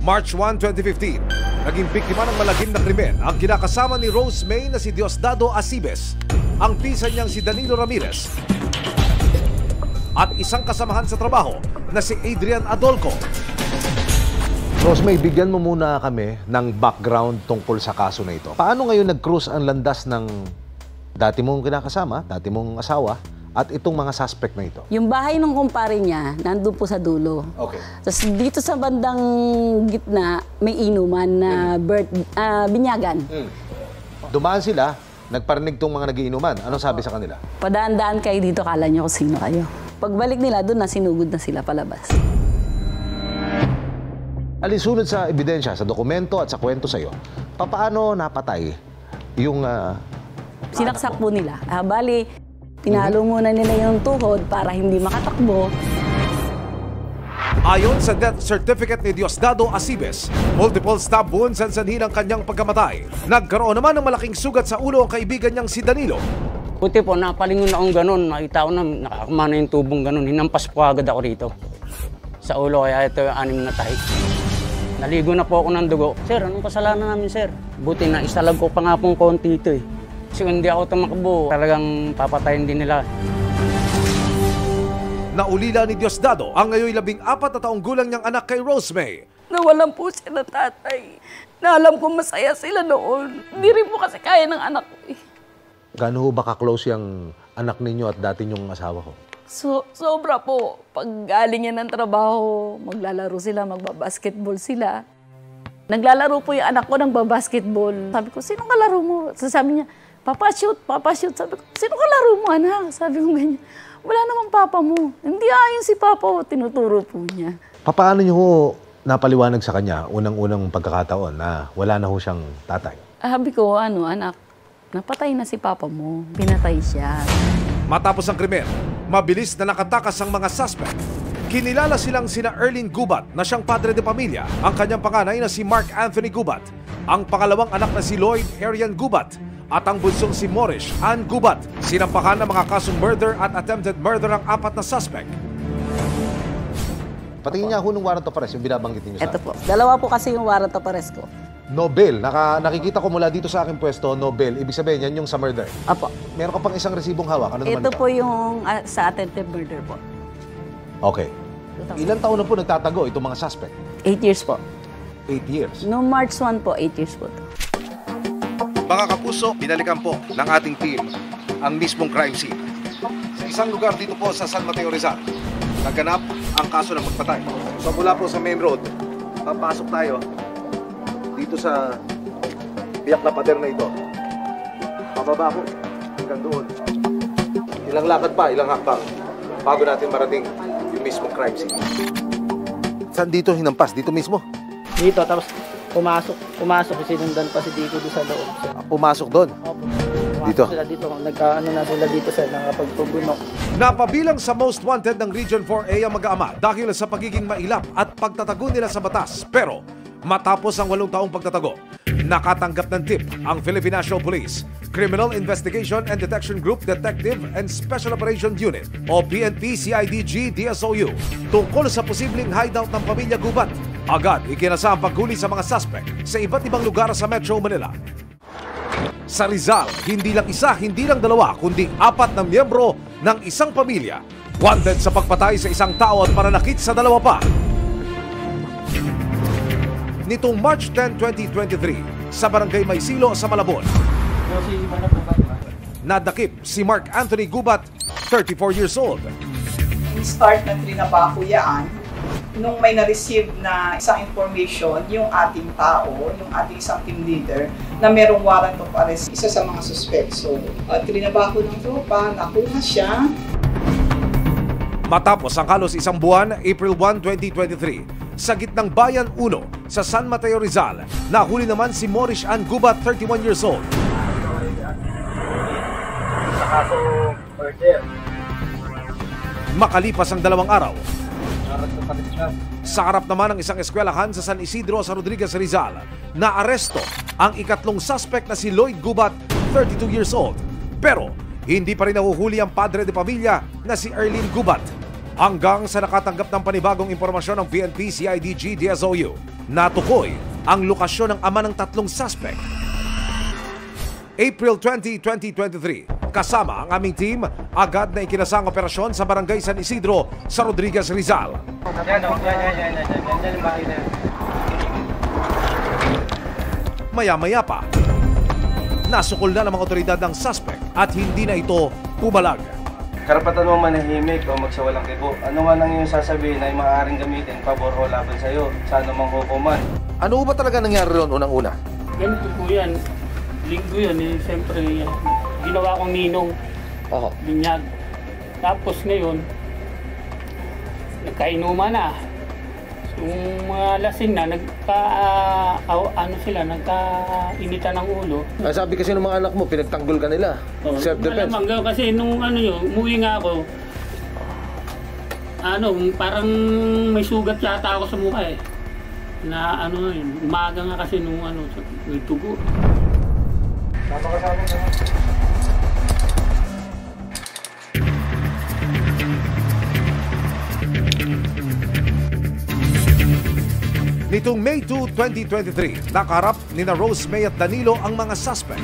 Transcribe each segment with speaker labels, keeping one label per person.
Speaker 1: March 1, 2015, naging biktima ng malagim na krimen ang kinakasama ni Rose May na si Diosdado Acibes, ang pinsan niyang si Danilo Ramirez, at isang kasamahan sa trabaho na si Adrian Adolco.
Speaker 2: Rose May, bigyan mo muna kami ng background tungkol sa kaso na ito. Paano ngayon nag-cruise ang landas ng dati mong kinakasama, dati mong asawa, at itong mga suspect na ito?
Speaker 3: Yung bahay ng kumpare niya, nandun po sa dulo.
Speaker 2: Okay.
Speaker 3: Tapos dito sa bandang gitna, may inuman na binyagan.
Speaker 2: Dumaan sila, nagparinig tong mga nagiinuman. Anong sabi sa kanila?
Speaker 3: Padaan-daan kayo dito, kala niyo kung sino kayo. Pagbalik nila, doon na sinugod na sila palabas.
Speaker 2: Alinsunod sa ebidensya, sa dokumento at sa kwento sa'yo, paano napatay yung...
Speaker 3: Sinaksak po nila. Bali, tinalo muna nila yung tuhod para hindi makatakbo.
Speaker 1: Ayon sa death certificate ni Diosdado Acibes, multiple stab wounds ang sanhi ng kanyang pagkamatay. Nagkaroon naman ng malaking sugat sa ulo ang kaibigan niyang si Danilo.
Speaker 4: Buti po, napalingon akong ganun. Nakita ko na nakakamana yung tubong ganun. Hinampas po agad ako rito. Sa ulo, kaya ito yung 6 na tahi. Naligo na po ako ng dugo. Sir, anong kasalanan namin, sir? Buti na isalag ko pa nga pong konti ito eh. Kasi kung hindi ako tumakbo, talagang papatayin din nila.
Speaker 1: Naulila ni Diosdado ang ngayon 14 na taong gulang niyang anak kay Rose May.
Speaker 3: Nawalan po siya ng tatay. Na alam ko masaya sila noon. Hindi rin po kasi kaya ng anak ko eh.
Speaker 2: Gaano ba ka-close yung anak ninyo at dati nyong asawa ko?
Speaker 3: Sobra po. Pag galing yan ng trabaho, maglalaro sila, magbabasketball sila. Naglalaro po yung anak ko ng babasketball. Sabi ko, sino kalaro mo? Sabi niya, Papa shoot, Papa shoot. Sabi ko, sino kalaro mo anak? Sabi ko ganyan. Wala namang papa mo. Hindi ayon si Papa, tinuturo po niya.
Speaker 2: Paano niyo ho napaliwanag sa kanya unang-unang pagkakataon na wala na ho siyang tatay?
Speaker 3: Sabi ko, anak, napatay na si Papa mo. Pinatay siya.
Speaker 1: Matapos ang krimen, mabilis na nakatakas ang mga suspect. Kinilala silang sina Erlyn Gubat na siyang padre de pamilya, ang kanyang panganay na si Mark Anthony Gubat, ang pangalawang anak na si Lloyd Arian Gubat, at ang bunsong si Morish Ann Gubat. Sinampahan ng mga kasong murder at attempted murder ang 4 na suspect.
Speaker 2: Patingin niya ho ng warrant of arrest, yung binabanggit niyo sa
Speaker 3: Ito po. 2 po kasi yung warrant of arrest ko.
Speaker 2: Nobel. Nakikita ko mula dito sa aking pwesto, Nobel. Ibig sabihin, yan yung sa murder.
Speaker 3: Apo.
Speaker 2: Meron ka pang isang resibong hawak. Ano naman
Speaker 3: Ito po yung sa attempted murder po.
Speaker 2: Okay. Ilang taon na po nagtatago itong mga suspect?
Speaker 3: 8 years po.
Speaker 2: 8 years.
Speaker 3: Noong March 1 po, 8 years po.
Speaker 1: Mga kapuso, binalikan po ng ating team ang mismong crime scene. Sa isang lugar dito po sa San Mateo Rizal, naganap ang kaso ng pagpatay. So mula po sa main road, papasok tayo dito sa biyak na pader na ito. Pababa ko hanggang doon. Ilang lakad pa, ilang hakbang bago natin marating yung mismong crime scene. Saan dito hinampas? Dito mismo?
Speaker 4: Dito, tapos pumasok, sinundan pa si Dico doon sa loob.
Speaker 1: Pumasok doon?
Speaker 4: Opo.
Speaker 1: Dito?
Speaker 4: Sila dito, nagkaano na sila dito sa nakapagpubunok.
Speaker 1: Napabilang sa most wanted ng Region 4A ang mag-aama dahil sa pagiging mailap at pagtatago nila sa batas. Pero matapos ang 8 taong pagtatago, nakatanggap ng tip ang Philippine National Police, Criminal Investigation and Detection Group Detective and Special Operation Unit o PNP CIDG DSOU tungkol sa posibleng hideout ng pamilya Gubat. Agad ikinasa ang paghuli sa mga suspect sa iba't ibang lugar sa Metro Manila. Sa Rizal, hindi lang isa, hindi lang 2, kundi 4 na miyembro ng isang pamilya wanted sa pagpatay sa isang tao at pananakit sa 2 pa. Nitong March 10, 2023, sa Barangay Maysilo sa Malabon, nadakip si Mark Anthony Gubat, 34 years old.
Speaker 5: Start na trinabaho yan nung may na-receive na isang information yung ating tao, yung ating isang team leader, na merong warrant of arrest, isa sa mga suspect. So, trinabaho ng tropa, nakuha siya.
Speaker 1: Matapos ang halos 1 buwan, April 1, 2023, sa gitnang Bayan 1 sa San Mateo Rizal, nahuli naman si Morish Ann Gubat, 31 years old. Makalipas ang 2 araw, sa harap naman ng isang eskwelahan sa San Isidro sa Rodriguez, Rizal, naaresto ang ikatlong suspect na si Lloyd Gubat, 32 years old. Pero hindi pa rin nahuhuli ang padre de pamilya na si Erlyn Gubat hanggang sa nakatanggap ng panibagong impormasyon ng PNP CIDG DSOU natukoy ang lokasyon ng ama ng tatlong suspect. April 20, 2023, kasama ang aming team, agad na ikinasang operasyon sa Barangay San Isidro sa Rodriguez, Rizal. Maya-maya pa, nasukol na ng mga otoridad ng suspect at hindi na ito pumalag.
Speaker 6: Karapatan mo manahimik o magsawalang kibo. Ano man ang iyong sasabihin ay maaaring gamitin pabor o laban sa iyo sa anumang hukuman.
Speaker 2: Ano ba talaga nangyari roon unang-una?
Speaker 4: Ganito po yan. Linggo yun eh. Siyempre, ginawa kong ninong.
Speaker 2: Oo.
Speaker 4: Binyag. Tapos ngayon, nagkainuman na. Yung mga lasing na, nagkainitan ng ulo.
Speaker 2: Sabi kasi ng mga anak mo, pinagtanggol ka nila. Self-defense.
Speaker 4: Malamang kasi nung umuwi nga ako, parang may sugat yata ako sa mukha eh. Na umaga nga kasi nung may tugo.
Speaker 6: Napakasama na.
Speaker 1: Nitong May 2, 2023, nakaharap ni na Rose May at Danilo ang mga suspect.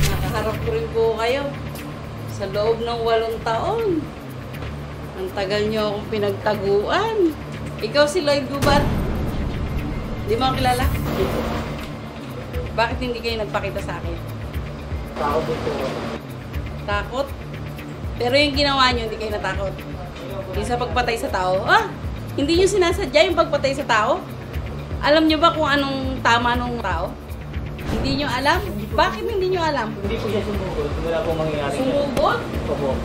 Speaker 7: Nakaharap ko rin po kayo sa loob ng 8 taon. Ang tagal niyo akong pinagtaguan. Ikaw si Lloyd Gubat. Di mo ako kilala? Bakit hindi kayo nagpakita sa akin?
Speaker 6: Takot ito.
Speaker 7: Takot? Pero yung ginawa niyo, hindi kayo natakot. Yung sa pagpatay sa tao. Hindi niyo sinasadya yung pagpatay sa tao? Alam niyo ba kung anong tama ng tao? Hindi niyo alam? Bakit hindi niyo alam?
Speaker 4: Hindi po siya sumugod. Wala pong mangyayari.
Speaker 7: Sumugod?
Speaker 4: Opo.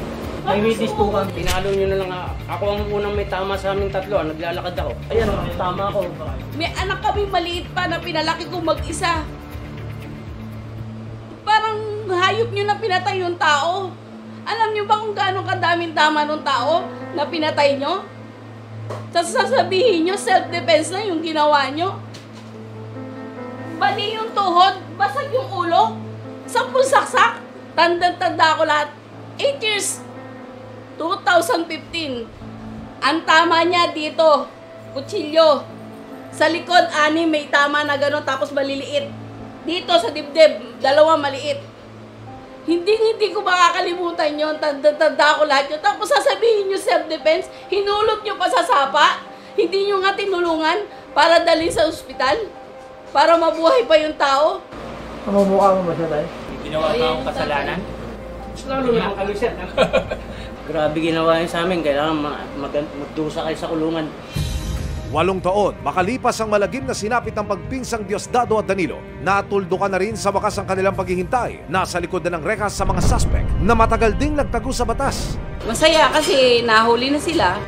Speaker 4: May witness po kami. Pinalo nyo na lang ako ang unang may tama sa aming tatlo. Naglalakad ako. Ayan, may tama ako.
Speaker 7: May anak kami maliit pa na pinalaki ko mag-isa. Parang hayop nyo na pinatay yung tao. Alam nyo ba kung gaano kadaming tama ng tao na pinatay nyo? Sasabihin nyo, self-defense na yung ginawa nyo. Bali yung tuhod, basag yung ulo, 10 saksak, tanda-tanda ko lahat. 8 years, 2015. Ang tama niya dito, kutsilyo. Sa likod, 6 may tama na gano'n, tapos maliliit. Dito sa dibdib, 2 maliit. Hindi ko makakalimutan yun. Tanda ko lahat yun. Tapos sasabihin nyo self-defense, hinulog nyo pa sa sapa, hindi nyo nga tinulungan para dalhin sa ospital, para mabuhay pa yung tao.
Speaker 6: Mamumukha mo ba siya tayo?
Speaker 4: Ginawa ka akong kasalanan? Lalo na kami siya. Grabe ginawa yun sa amin. Kailangan magdusa kayo sa kulungan.
Speaker 1: 8 taon, makalipas ang malagim na sinapit ng pagpinsang Diosdado at Danilo, natuldukan na rin sa wakas ang kanilang paghihintay. Nasa likod na ng rekas sa mga suspect na matagal ding nagtago sa batas.
Speaker 7: Masaya kasi nahuli na sila.